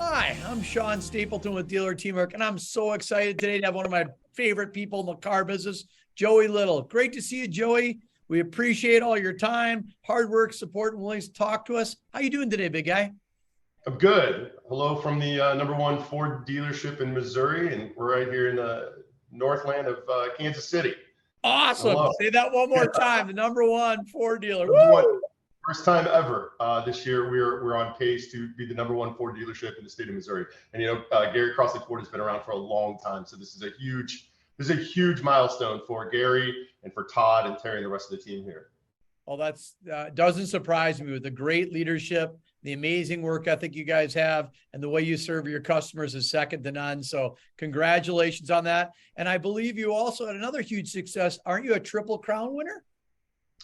Hi, I'm Sean Stapleton with Dealer Teamwork, and I'm so excited today to have one of my favorite people in the car business, Joey Little. Great to see you, Joey. We appreciate all your time, hard work, support, and willingness to talk to us. How you doing today, big guy? I'm good. Hello from the number one Ford dealership in Missouri, and we're right here in the Northland of Kansas City. Awesome. Hello. Say that one more time. The number one Ford dealer. Number one, Woo! first time ever. This year, we're on pace to be the number one Ford dealership in the state of Missouri. And Gary Crossley Ford has been around for a long time, so this is a huge milestone for Gary and for Todd and Terry and the rest of the team here. Well, that's doesn't surprise me with the great leadership, the amazing work ethic you guys have, and the way you serve your customers is second to none. So congratulations on that. And I believe you also had another huge success. Aren't you a Triple Crown winner?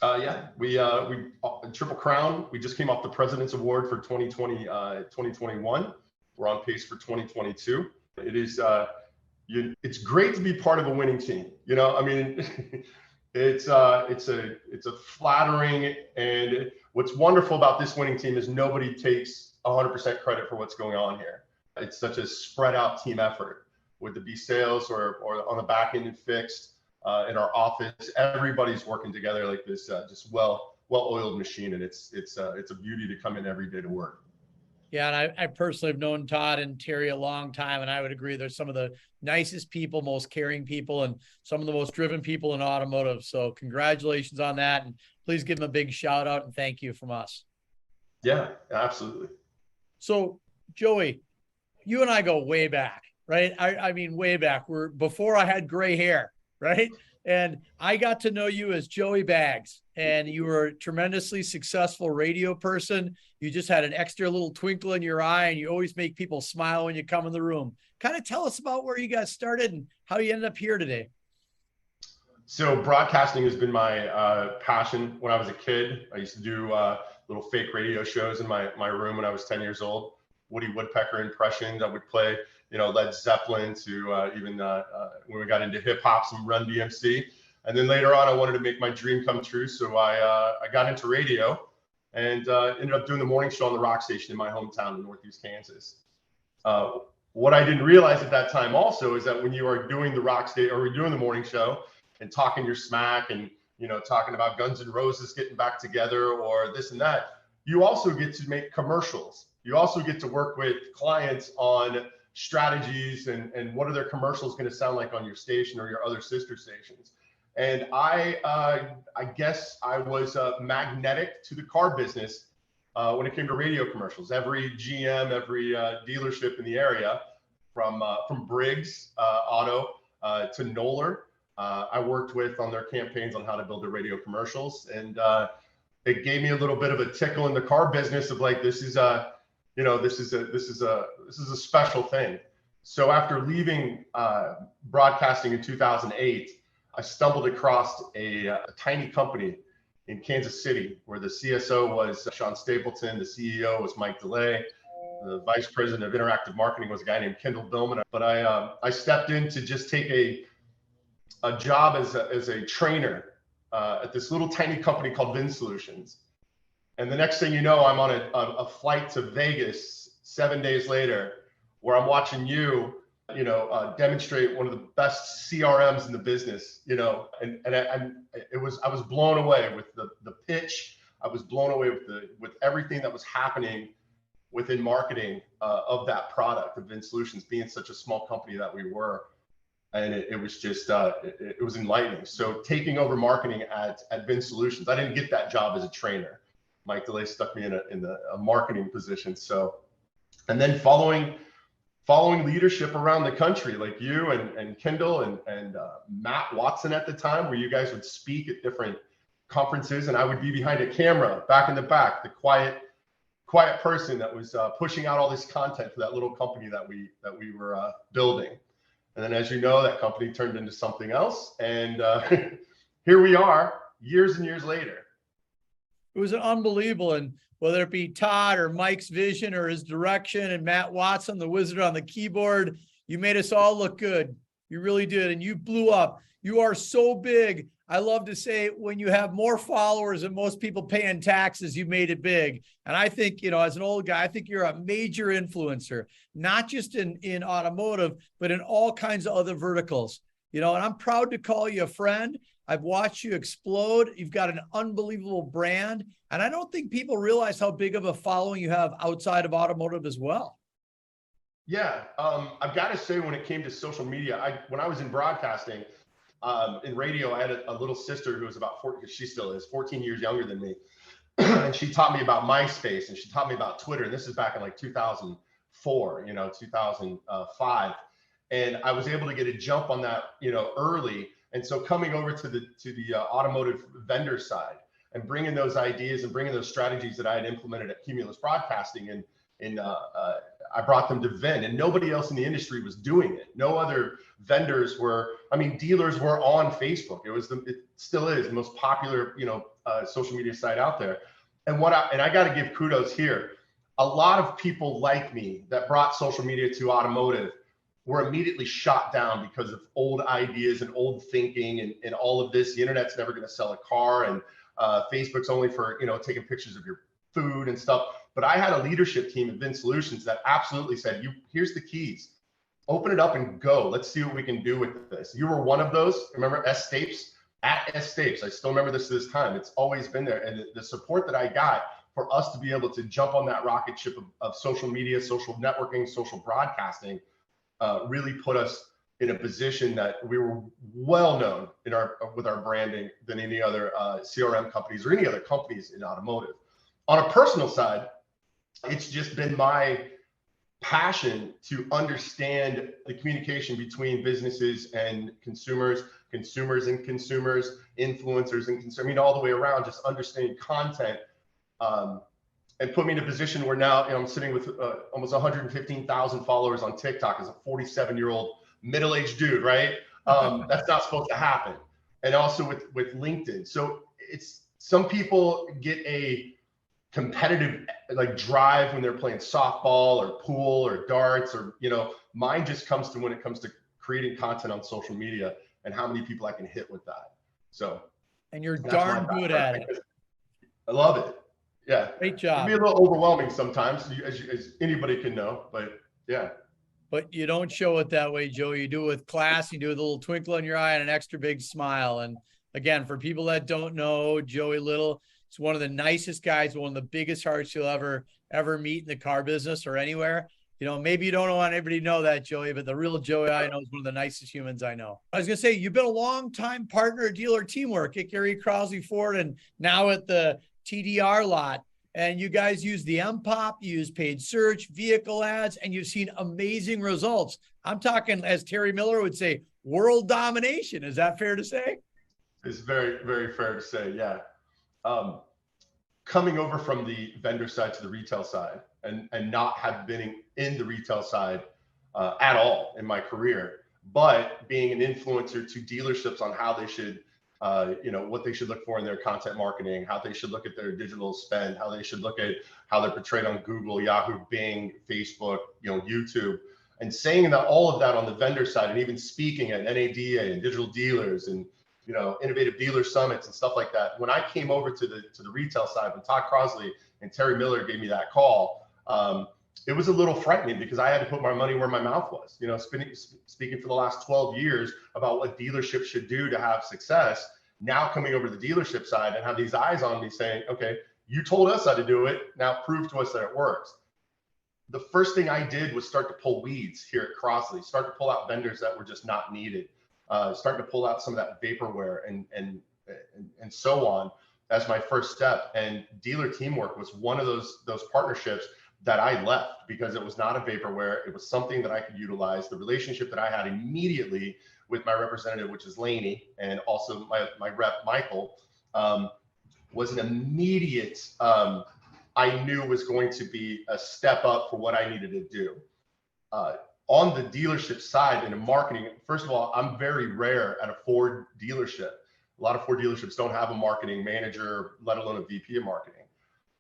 Yeah, we Triple Crown. We just came off the President's Award for 2020, 2021. We're on pace for 2022. It is, it's great to be part of a winning team. I mean, it's a flattering, and what's wonderful about this winning team is nobody takes 100% credit for what's going on here. It's such a spread out team effort, with the B sales or on the back end and fixed. In our office, everybody's working together like this, just well-oiled machine, and it's a beauty to come in every day to work. Yeah, and I personally have known Todd and Terry a long time, and I would agree they're some of the nicest people, most caring people, and some of the most driven people in automotive. So congratulations on that, and please give them a big shout out and thank you from us. Yeah, absolutely. So Joey, you and I go way back, right? I mean, way back. We're before I had gray hair. Right. And I got to know you as Joey Baggs, and you were a tremendously successful radio person. You just had an extra little twinkle in your eye, and you always make people smile when you come in the room. Kind of tell us about where you got started and how you ended up here today. So broadcasting has been my passion. When I was a kid, I used to do little fake radio shows in my room when I was 10 years old. Woody Woodpecker impressions. I would play Led Zeppelin to even when we got into hip hop, some Run DMC. And then later on, I wanted to make my dream come true. So I got into radio and ended up doing the morning show on the rock station in my hometown in Northeast Kansas. What I didn't realize at that time also is that when you are doing the rock station, or we're doing the morning show and talking your smack and, talking about Guns N' Roses getting back together or this and that, you also get to make commercials. You also get to work with clients on strategies and what are their commercials going to sound like on your station or your other sister stations. And I guess I was magnetic to the car business when it came to radio commercials. Every GM, every dealership in the area, from Briggs Auto to Knoller, I worked with on their campaigns on how to build their radio commercials, and it gave me a little bit of a tickle in the car business of like, this is a special thing. So after leaving broadcasting in 2008, I stumbled across a tiny company in Kansas City where the CSO was Sean Stapleton, the CEO was Mike DeLay, the vice president of interactive marketing was a guy named Kendall Billman. But I stepped in to just take a job as a trainer at this little tiny company called Vin Solutions. And the next thing you know, I'm on a flight to Vegas 7 days later, where I'm watching you, demonstrate one of the best CRMs in the business, and I was blown away with the pitch. I was blown away with everything that was happening within marketing of that product of Vin Solutions, being such a small company that we were. And it was just, it was enlightening. So taking over marketing at Vin Solutions, I didn't get that job as a trainer. Mike DeLay stuck me in a marketing position. So, and then following leadership around the country, like you and Kendall and Matt Watson at the time, where you guys would speak at different conferences, and I would be behind a camera, back in the back, the quiet person that was pushing out all this content for that little company that we were building. And then, as you know, that company turned into something else, and here we are, years and years later. It was unbelievable. And whether it be Todd or Mike's vision or his direction and Matt Watson, the wizard on the keyboard, you made us all look good. You really did. And you blew up. You are so big. I love to say when you have more followers than most people paying taxes, you made it big. And I think, as an old guy, I think you're a major influencer, not just in automotive, but in all kinds of other verticals. And I'm proud to call you a friend. I've watched you explode. You've got an unbelievable brand. And I don't think people realize how big of a following you have outside of automotive as well. Yeah, I've got to say, when it came to social media, when I was in broadcasting, in radio, I had a little sister who was about 14, she still is 14 years younger than me. And she taught me about MySpace, and she taught me about Twitter. And this is back in like 2004, 2005. And I was able to get a jump on that, early. And so coming over to the automotive vendor side and bringing those ideas and bringing those strategies that I had implemented at Cumulus Broadcasting, and I brought them to Vin, and nobody else in the industry was doing it. No other vendors were. Dealers were on Facebook. It still is the most popular, social media site out there. And I got to give kudos here. A lot of people like me that brought social media to automotive were immediately shot down because of old ideas and old thinking and all of this. The internet's never going to sell a car, and Facebook's only for taking pictures of your food and stuff. But I had a leadership team at Vin Solutions that absolutely said, here's the keys. Open it up and go. Let's see what we can do with this. You were one of those. Remember S Stapes? At S Stapes. I still remember this time. It's always been there. And the support that I got for us to be able to jump on that rocket ship of social media, social networking, social broadcasting, really put us in a position that we were well known with our branding than any other CRM companies or any other companies in automotive. On a personal side, it's just been my passion to understand the communication between businesses and consumers, and consumers, influencers and consumers, all the way around, just understanding content, and put me in a position where now I'm sitting with almost 115,000 followers on TikTok as a 47-year-old middle-aged dude, right? That's not supposed to happen. And also with LinkedIn. So some people get a competitive drive when they're playing softball or pool or darts, or mine just comes to when it comes to creating content on social media and how many people I can hit with that. So, and you're darn good at it. I love it. Yeah, great job. It can be a little overwhelming sometimes, as anybody can know, but yeah. But you don't show it that way, Joe. You do it with class. You do it with a little twinkle in your eye and an extra big smile. And again, for people that don't know Joey Little, he's one of the nicest guys, one of the biggest hearts you'll ever meet in the car business or anywhere. Maybe you don't want everybody to know that, Joey, but the real Joey I know is one of the nicest humans I know. I was going to say, you've been a long-time partner at Dealer Teamwork at Gary Crossley Ford and now at the TDR lot. And you guys use the MPOP, you use paid search, vehicle ads, and you've seen amazing results. I'm talking, as Terry Miller would say, world domination. Is that fair to say? It's very, very fair to say, yeah. Coming over from the vendor side to the retail side and not have been in the retail side at all in my career, but being an influencer to dealerships on how they should, what they should look for in their content marketing, how they should look at their digital spend, how they should look at how they're portrayed on Google, Yahoo, Bing, Facebook, YouTube, and saying that all of that on the vendor side, and even speaking at NADA and digital dealers and innovative dealer summits and stuff like that. When I came over to the retail side, when Todd Crossley and Terry Miller gave me that call, it was a little frightening because I had to put my money where my mouth was. Speaking for the last 12 years about what dealerships should do to have success. Now coming over to the dealership side and have these eyes on me saying, okay, you told us how to do it. Now prove to us that it works. The first thing I did was start to pull weeds here at Crossley, start to pull out vendors that were just not needed. Starting to pull out some of that vaporware and so on as my first step. And Dealer Teamwork was one of those partnerships that I left because it was not a vaporware. It was something that I could utilize. The relationship that I had immediately with my representative, which is Laney, and also my rep, Michael, was an immediate, I knew was going to be a step up for what I needed to do. On the dealership side and in marketing, first of all, I'm very rare at a Ford dealership. A lot of Ford dealerships don't have a marketing manager, let alone a VP of marketing.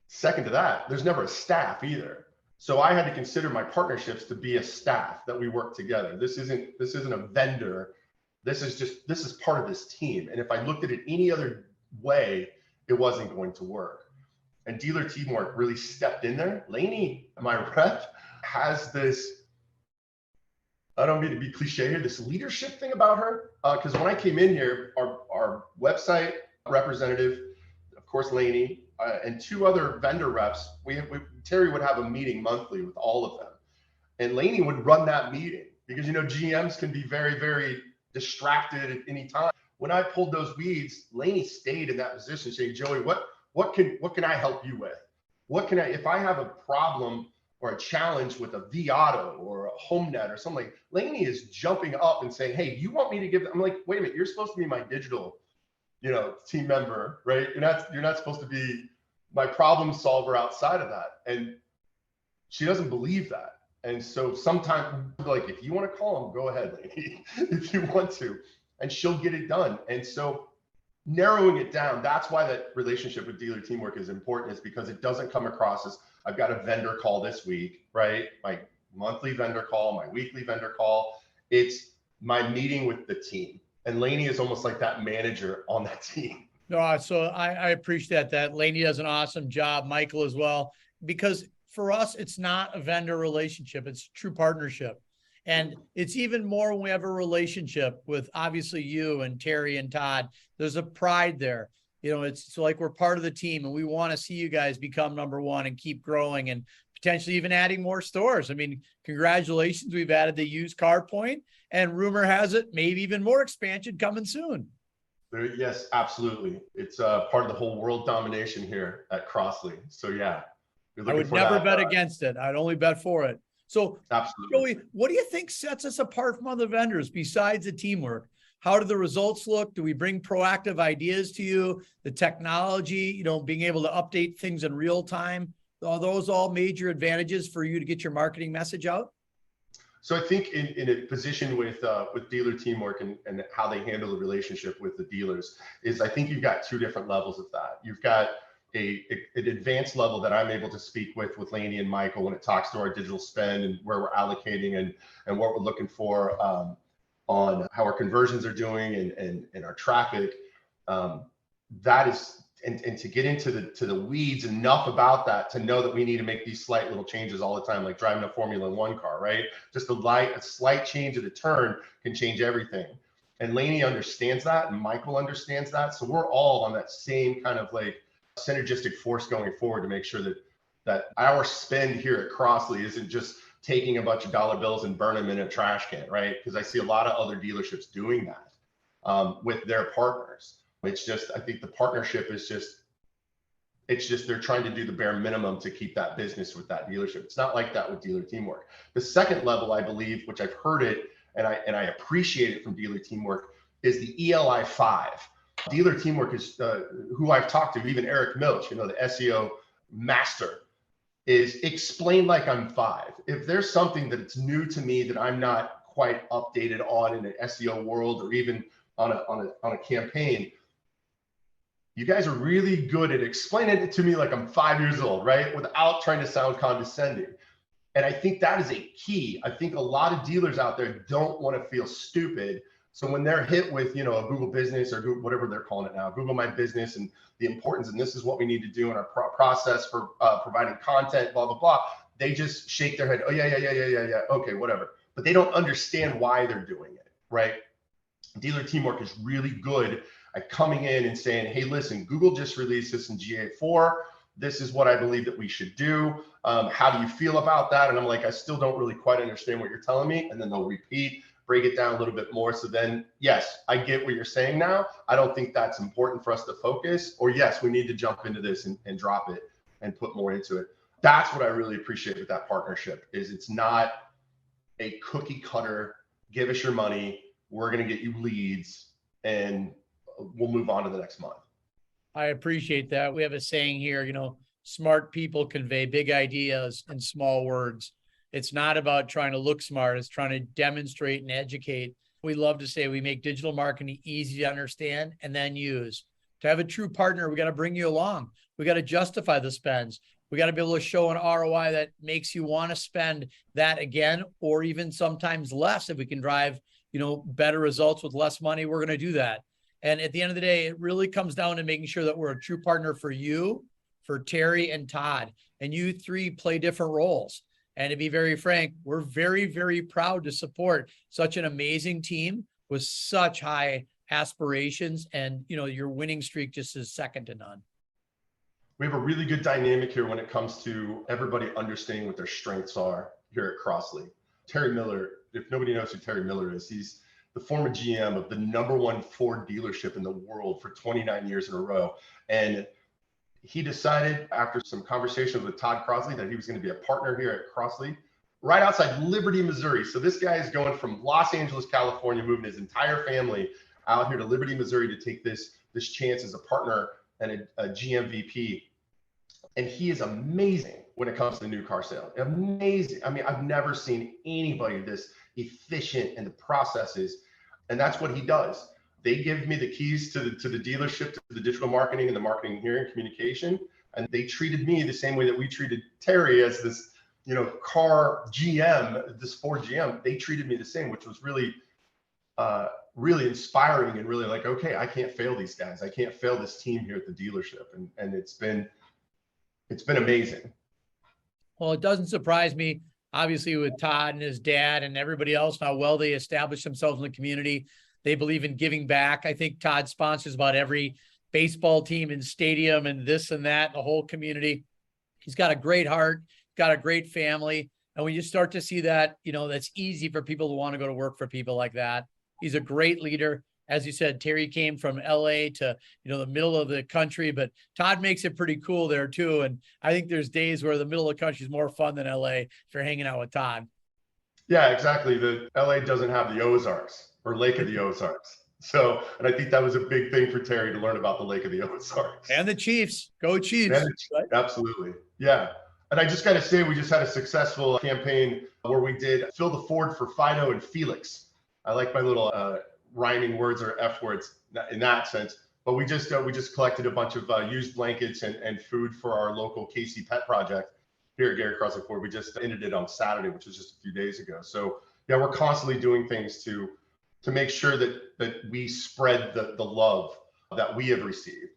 Second to that, there's never a staff either. So I had to consider my partnerships to be a staff that we work together. This isn't a vendor this is part of this team. And if I looked at it any other way, it wasn't going to work. And dealer teamwork really stepped in there. Lainey, my rep, has this, I don't mean to be cliche here, this leadership thing about her. Because when I came in here, our website representative, of course, Lainey, and two other vendor reps, Terry would have a meeting monthly with all of them. And Lainey would run that meeting because, GMs can be very, very distracted at any time. When I pulled those weeds, Lainey stayed in that position saying, Joey, what can I help you with? If I have a problem or a challenge with a Viato or a HomeNet or something, like Lainey is jumping up and saying, hey, you want me to give them? I'm like, wait a minute, you're supposed to be my digital, team member, right? You're not supposed to be my problem solver outside of that. And she doesn't believe that. And so sometimes, like, if you want to call him, go ahead, Lainey, if you want to, and she'll get it done. And so narrowing it down, that's why that relationship with dealer teamwork is important, is because it doesn't come across as I've got a vendor call this week, right? My monthly vendor call, my weekly vendor call. It's my meeting with the team. And Lainey is almost like that manager on that team. No, so I appreciate that. Lainey does an awesome job, Michael as well, because for us, it's not a vendor relationship. It's a true partnership. And it's even more when we have a relationship with obviously you and Terry and Todd. There's a pride there. It's like we're part of the team and we want to see you guys become number one and keep growing and potentially even adding more stores. I mean, congratulations. We've added the used car point and rumor has it, maybe even more expansion coming soon. Yes, absolutely. It's part of the whole world domination here at Crossley. So yeah. I would never bet against it. I'd only bet for it. So, absolutely. Joey, what do you think sets us apart from other vendors besides the teamwork? How do the results look? Do we bring proactive ideas to you? The technology, being able to update things in real time? Are those all major advantages for you to get your marketing message out? So I think in a position with dealer teamwork and how they handle the relationship with the dealers is, I think you've got two different levels of that. You've got an advanced level that I'm able to speak with Lainey and Michael when it talks to our digital spend and where we're allocating and what we're looking for on how our conversions are doing and our traffic. That is, and to get into the weeds enough about that to know that we need to make these slight little changes all the time, like driving a Formula One car, right? Just a slight change of the turn can change everything. And Lainey understands that, and Michael understands that. So we're all on that same kind of like synergistic force going forward to make sure that our spend here at Crossley isn't just taking a bunch of dollar bills and burn them in a trash can, right? Because I see a lot of other dealerships doing that with their partners. It's just, I think the partnership is just they're trying to do the bare minimum to keep that business with that dealership. It's not like that with dealer teamwork. The second level, I believe, which I've heard it and I appreciate it from dealer teamwork, is the ELI 5. Dealer teamwork is who I've talked to, even Eric Milch, the SEO master, is explain like I'm 5. If there's something that it's new to me that I'm not quite updated on in the SEO world or even on a campaign, you guys are really good at explaining it to me like I'm 5 years old, right? Without trying to sound condescending. And I think that is a key. I think a lot of dealers out there don't want to feel stupid. So when they're hit with, a Google Business or Google, whatever they're calling it now, Google My Business and the importance, and this is what we need to do in our process for providing content, blah, blah, blah, they just shake their head. Oh, yeah. Okay, whatever. But they don't understand why they're doing it, right? Dealer teamwork is really good at coming in and saying, hey, listen, Google just released this in GA4. This is what I believe that we should do. How do you feel about that? And I'm like, I still don't really quite understand what you're telling me. And then they'll repeat, break it down a little bit more. So then, yes, I get what you're saying now. I don't think that's important for us to focus. Or yes, we need to jump into this and drop it and put more into it. That's what I really appreciate with that partnership, is it's not a cookie cutter, give us your money, we're going to get you leads, and we'll move on to the next month. I appreciate that. We have a saying here, smart people convey big ideas in small words. It's not about trying to look smart. It's trying to demonstrate and educate. We love to say we make digital marketing easy to understand and then use. To have a true partner, we got to bring you along. We got to justify the spends. We got to be able to show an ROI that makes you want to spend that again, or even sometimes less if we can drive, better results with less money, we're going to do that. And at the end of the day, it really comes down to making sure that we're a true partner for you, for Terry and Todd, and you three play different roles. And to be very frank, we're very, very proud to support such an amazing team with such high aspirations. And, your winning streak just is second to none. We have a really good dynamic here when it comes to everybody understanding what their strengths are here at Crossley. Terry Miller, if nobody knows who Terry Miller is, he's the former GM of the #1 Ford dealership in the world for 29 years in a row. And he decided after some conversations with Todd Crossley that he was going to be a partner here at Crossley, right outside Liberty, Missouri. So this guy is going from Los Angeles, California, moving his entire family out here to Liberty, Missouri to take this chance as a partner and a GM VP. And he is amazing when it comes to new car sales. Amazing. I mean, I've never seen anybody this efficient in the processes. And that's what he does. They give me the keys to the dealership, to the digital marketing and the marketing here and communication. And they treated me the same way that we treated Terry as this, car GM, this Ford GM. They treated me the same, which was really, really inspiring and really like, okay, I can't fail these guys. I can't fail this team here at the dealership. And it's been amazing. Well, it doesn't surprise me, obviously, with Todd and his dad and everybody else, how well they established themselves in the community. They believe in giving back. I think Todd sponsors about every baseball team and stadium and this and that, the whole community. He's got a great heart, got a great family. And when you start to see that, that's easy for people to want to go to work for people like that. He's a great leader. As you said, Terry came from LA to, the middle of the country, but Todd makes it pretty cool there too. And I think there's days where the middle of the country is more fun than LA if you're hanging out with Todd. Yeah, exactly. The LA doesn't have the Ozarks or Lake of the Ozarks. So, and I think that was a big thing for Terry to learn about the Lake of the Ozarks. And the Chiefs. Go Chiefs. Right? Absolutely. Yeah. And I just got to say, we just had a successful campaign where we did Fill the Ford for Fido and Felix. I like my little rhyming words or F words in that sense. But we just collected a bunch of used blankets and food for our local Casey Pet Project here at Gary Crossley Ford. We just ended it on Saturday, which was just a few days ago. So yeah, we're constantly doing things to make sure that we spread the love that we have received.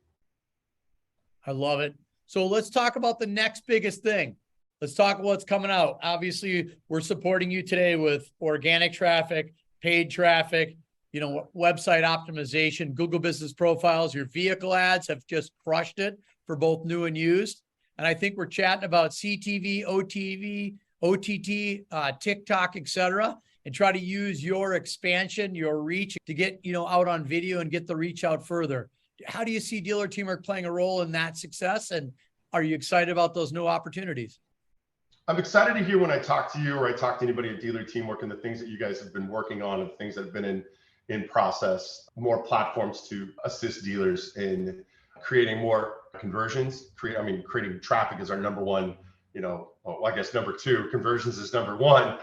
I love it. So let's talk about the next biggest thing. Let's talk what's coming out. Obviously, we're supporting you today with organic traffic, paid traffic, website optimization, Google business profiles. Your vehicle ads have just crushed it for both new and used. And I think we're chatting about CTV, OTV, OTT, TikTok, etc., and try to use your expansion, your reach to get, out on video and get the reach out further. How do you see Dealer Teamwork playing a role in that success? And are you excited about those new opportunities? I'm excited to hear when I talk to you or I talk to anybody at Dealer Teamwork and the things that you guys have been working on and things that have been in process, more platforms to assist dealers in creating more conversions. Creating traffic is our number one, I guess number two, conversions is number one,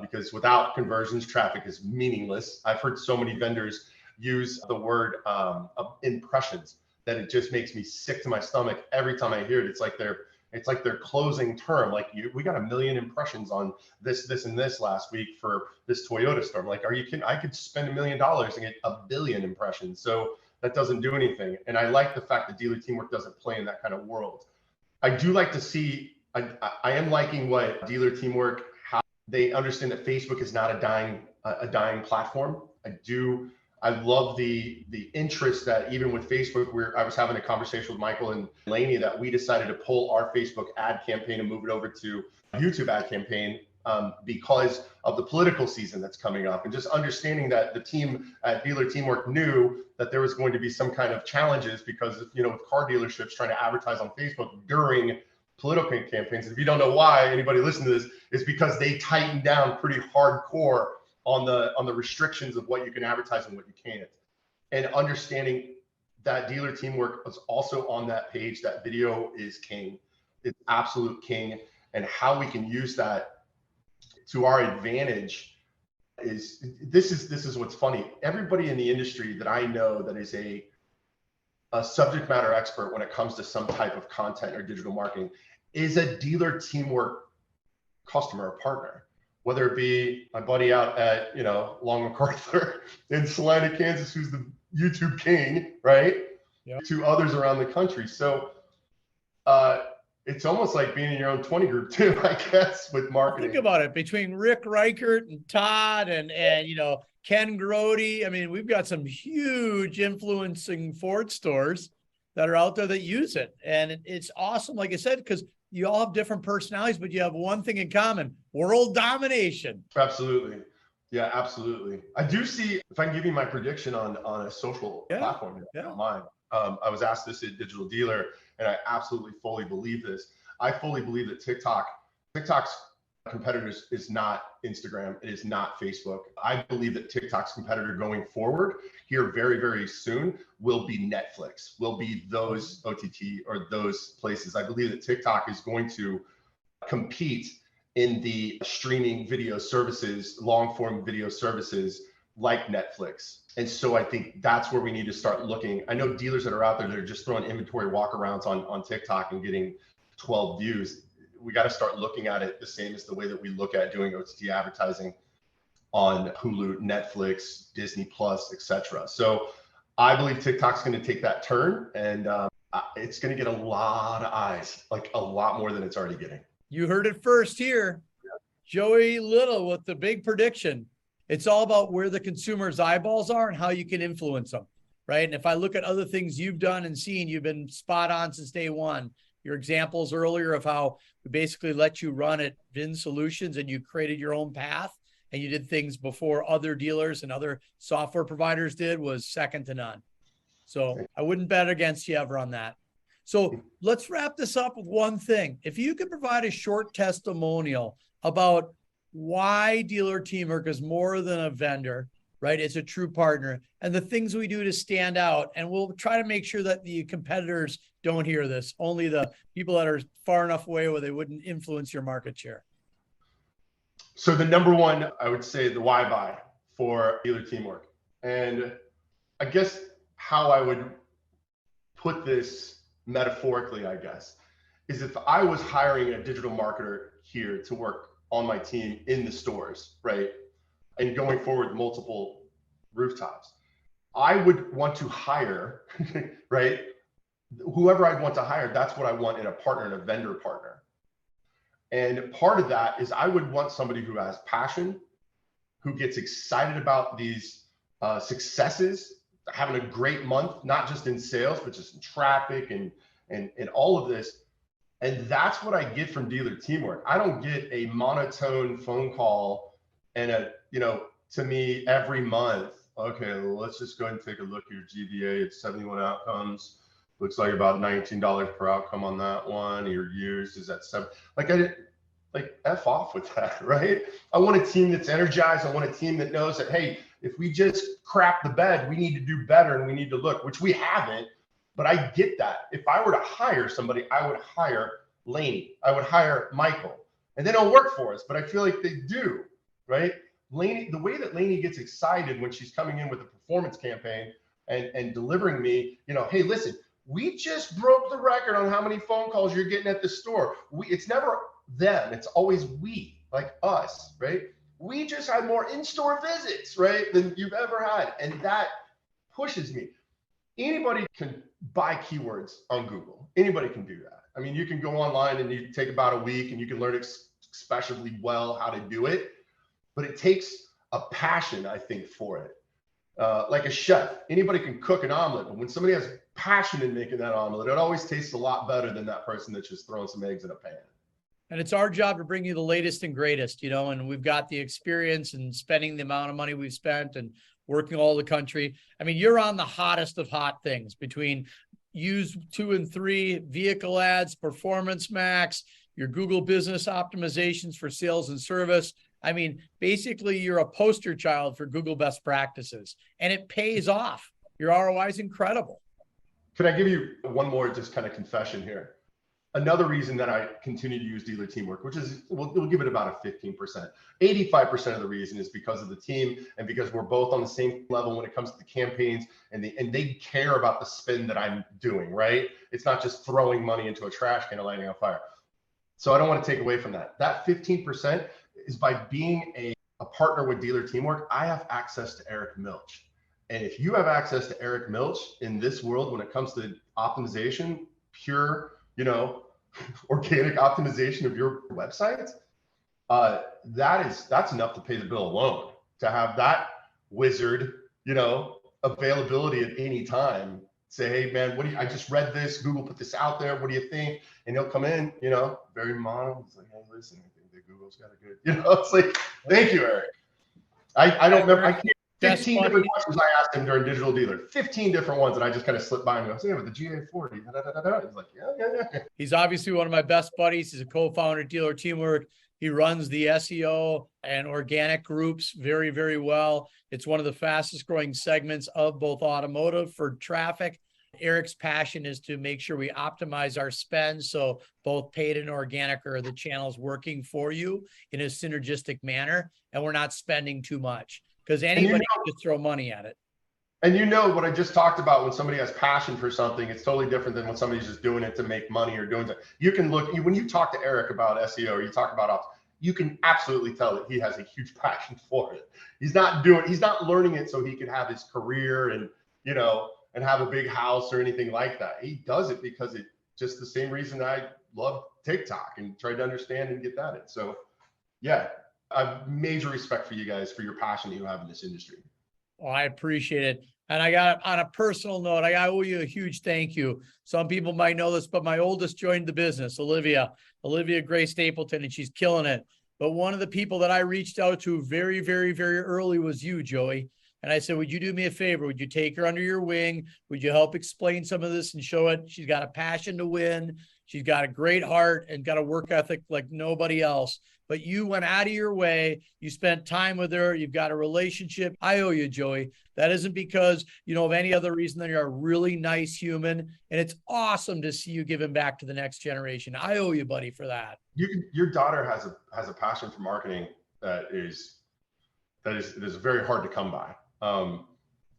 because without conversions, traffic is meaningless. I've heard so many vendors use the word impressions that it just makes me sick to my stomach every time I hear it. It's like their closing term. Like we got 1 million impressions on this, and this last week for this Toyota store. I'm like, are you kidding? I could spend $1 million and get 1 billion impressions. So that doesn't do anything. And I like the fact that Dealer Teamwork doesn't play in that kind of world. I do like to see, I am liking what Dealer Teamwork, how they understand that Facebook is not a dying platform. I love the interest that even with Facebook, where I was having a conversation with Michael and Laney that we decided to pull our Facebook ad campaign and move it over to YouTube ad campaign because of the political season that's coming up, and just understanding that the team at Dealer Teamwork knew that there was going to be some kind of challenges because with car dealerships trying to advertise on Facebook during political campaigns. And if you don't know why anybody listening to this, it's because they tightened down pretty hardcore on the restrictions of what you can advertise and what you can't. And understanding that Dealer Teamwork was also on that page, that video is king. It's absolute king. And how we can use that to our advantage is this is what's funny. Everybody in the industry that I know that is a subject matter expert when it comes to some type of content or digital marketing is a Dealer Teamwork customer or partner. whether it be my buddy out at, Long MacArthur in Salina, Kansas, who's the YouTube king, right? Yep. To others around the country. So it's almost like being in your own 20 group too, I guess, with marketing. Think about it. Between Rick Reichert and Todd and Ken Grody, I mean, we've got some huge influencing Ford stores that are out there that use it. And it's awesome, like I said, because you all have different personalities, but you have one thing in common: world domination. Absolutely. Yeah, absolutely. I do see, if I can give you my prediction on a social platform, if you don't mind. I was asked this at Digital Dealer, and I absolutely fully believe this. I fully believe that TikTok's competitors is not Instagram. It is not Facebook. I believe that TikTok's competitor going forward here very, very soon will be Netflix, will be those OTT or those places. I believe that TikTok is going to compete in the streaming video services, long form video services like Netflix. And so I think that's where we need to start looking. I know dealers that are out there that are just throwing inventory walkarounds on TikTok and getting 12 views. We got to start looking at it the same as the way that we look at doing OTT advertising on Hulu, Netflix, Disney Plus, etc. So I believe TikTok's going to take that turn, and it's going to get a lot of eyes, like a lot more than it's already getting. You heard it first here. Joey Little with the big prediction. It's all about where the consumer's eyeballs are and how you can influence them, right? And if I look at other things you've done and seen, you've been spot on since day one. Your examples earlier of how we basically let you run at VIN Solutions and you created your own path and you did things before other dealers and other software providers did was second to none. So I wouldn't bet against you ever on that. So let's wrap this up with one thing. If you could provide a short testimonial about why Dealer Teamwork is more than a vendor, right? It's a true partner, and the things we do to stand out. And we'll try to make sure that the competitors don't hear this, only the people that are far enough away where they wouldn't influence your market share. So the number one, I would say the why buy for Dealer Teamwork. And I guess how I would put this metaphorically, I guess, is if I was hiring a digital marketer here to work on my team in the stores, right? And going forward, multiple rooftops, I would want to hire, right? Whoever I'd want to hire, that's what I want in a partner, in a vendor partner. And part of that is I would want somebody who has passion, who gets excited about these successes, having a great month, not just in sales, but just in traffic and all of this. And that's what I get from Dealer Teamwork. I don't get a monotone phone call and to me every month, okay, well, let's just go ahead and take a look at your GVA. It's 71 outcomes. Looks like about $19 per outcome on that one. Your used is at 7. F off with that, right? I want a team that's energized. I want a team that knows that, hey, if we just crap the bed, we need to do better and we need to look, which we haven't. But I get that. If I were to hire somebody, I would hire Lainey. I would hire Michael. And they don't work for us, but I feel like they do, right? Lainey, the way that Lainey gets excited when she's coming in with a performance campaign and delivering me, hey, listen, we just broke the record on how many phone calls you're getting at the store. It's never them. It's always we, like us, right? We just had more in-store visits, right, than you've ever had. And that pushes me. Anybody can buy keywords on Google. Anybody can do that. I mean, you can go online and you take about a week and you can learn especially well how to do it. But it takes a passion, I think, for it. Like a chef, anybody can cook an omelet. But when somebody has passion in making that omelet, it always tastes a lot better than that person that's just throwing some eggs in a pan. And it's our job to bring you the latest and greatest, and we've got the experience and spending the amount of money we've spent and working all the country. I mean, you're on the hottest of hot things between used 2 and 3 vehicle ads, Performance Max, your Google business optimizations for sales and service. I mean, basically you're a poster child for Google best practices, and it pays off. Your ROI is incredible. Could I give you one more just kind of confession here? Another reason that I continue to use Dealer Teamwork, which is, we'll give it about a 15%. 85% of the reason is because of the team and because we're both on the same level when it comes to the campaigns, and they care about the spin that I'm doing, right? It's not just throwing money into a trash can and lighting on fire. So I don't want to take away from that. That 15% is by being a partner with Dealer Teamwork, I have access to Eric Milch. And if you have access to Eric Milch in this world, when it comes to optimization, pure, organic optimization of your websites, that's enough to pay the bill alone. To have that wizard, availability at any time, say, hey man, I just read this, Google put this out there, what do you think? And he'll come in, very mono. It's like, hey, listen, I think that Google's got a good, it's like, thank you, Eric. I don't remember, I can't, 15 different questions I asked him during Digital Dealer, 15 different ones that I just kind of slipped by and go, yeah, with the GA40, He's like, yeah. He's obviously one of my best buddies. He's a co-founder of Dealer Teamwork. He runs the SEO and organic groups very, very well. It's one of the fastest growing segments of both automotive for traffic. Eric's passion is to make sure we optimize our spend, so both paid and organic are the channels working for you in a synergistic manner, and we're not spending too much because anybody can just throw money at it. And what I just talked about, when somebody has passion for something, it's totally different than when somebody's just doing it to make money or doing it. You can look, when you talk to Eric about SEO or you talk about ops, you can absolutely tell that he has a huge passion for it. He's not learning it so he can have his career and, and have a big house or anything like that. He does it because it's just the same reason I love TikTok and tried to understand and get that in. So yeah, I have major respect for you guys, for your passion that you have in this industry. Oh, I appreciate it. And I got, on a personal note, I owe you a huge thank you. Some people might know this, but my oldest joined the business, Olivia Gray Stapleton, and she's killing it. But one of the people that I reached out to very, very, very early was you, Joey. And I said, would you do me a favor? Would you take her under your wing? Would you help explain some of this and show it? She's got a passion to win. She's got a great heart and got a work ethic like nobody else. But you went out of your way. You spent time with her. You've got a relationship. I owe you, Joey. That isn't because, of any other reason than you're a really nice human. And it's awesome to see you giving back to the next generation. I owe you, buddy, for that. Your daughter has a passion for marketing that is very hard to come by.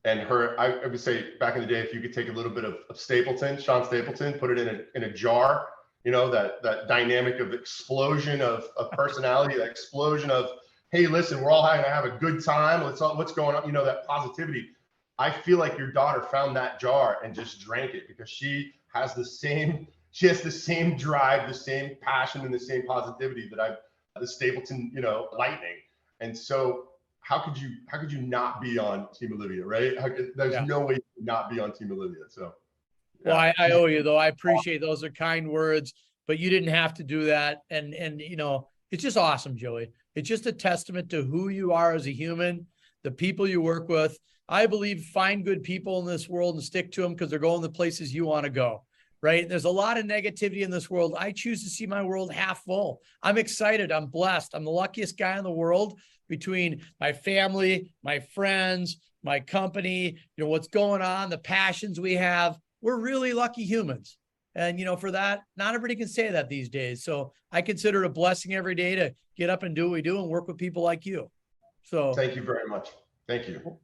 And I would say back in the day, if you could take a little bit of Sean Stapleton, put it in a jar, that dynamic of explosion of personality, that explosion of, hey, listen, we're all going to have a good time. What's going on? That positivity. I feel like your daughter found that jar and just drank it because she has the same drive, the same passion, and the same positivity that the Stapleton, lightning. And so how could you not be on Team Olivia, right? There's no way you could not be on Team Olivia. So. Yeah. Well, I owe you, though. I appreciate those are kind words, but you didn't have to do that. And it's just awesome, Joey. It's just a testament to who you are as a human, the people you work with. I believe find good people in this world and stick to them because they're going the places you want to go, right? There's a lot of negativity in this world. I choose to see my world half full. I'm excited. I'm blessed. I'm the luckiest guy in the world between my family, my friends, my company, what's going on, the passions we have. We're really lucky humans. And, for that, not everybody can say that these days. So I consider it a blessing every day to get up and do what we do and work with people like you. So thank you very much. Thank you.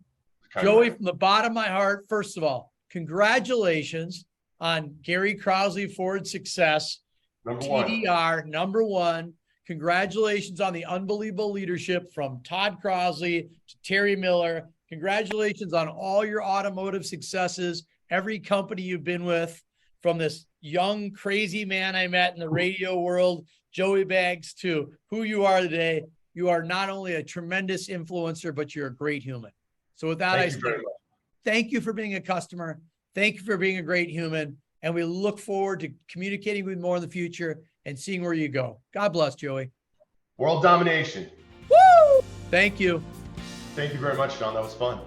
Joey, from the bottom of my heart, first of all, congratulations on Gary Crossley Ford success. TDR, number one. Congratulations on the unbelievable leadership from Todd Crossley to Terry Miller. Congratulations on all your automotive successes, every company you've been with, from this young, crazy man I met in the radio world, Joey Baggs, to who you are today. You are not only a tremendous influencer, but you're a great human. So with that, thank you for being a customer. Thank you for being a great human. And we look forward to communicating with you more in the future and seeing where you go. God bless, Joey. World domination. Woo! Thank you. Thank you very much, Sean. That was fun.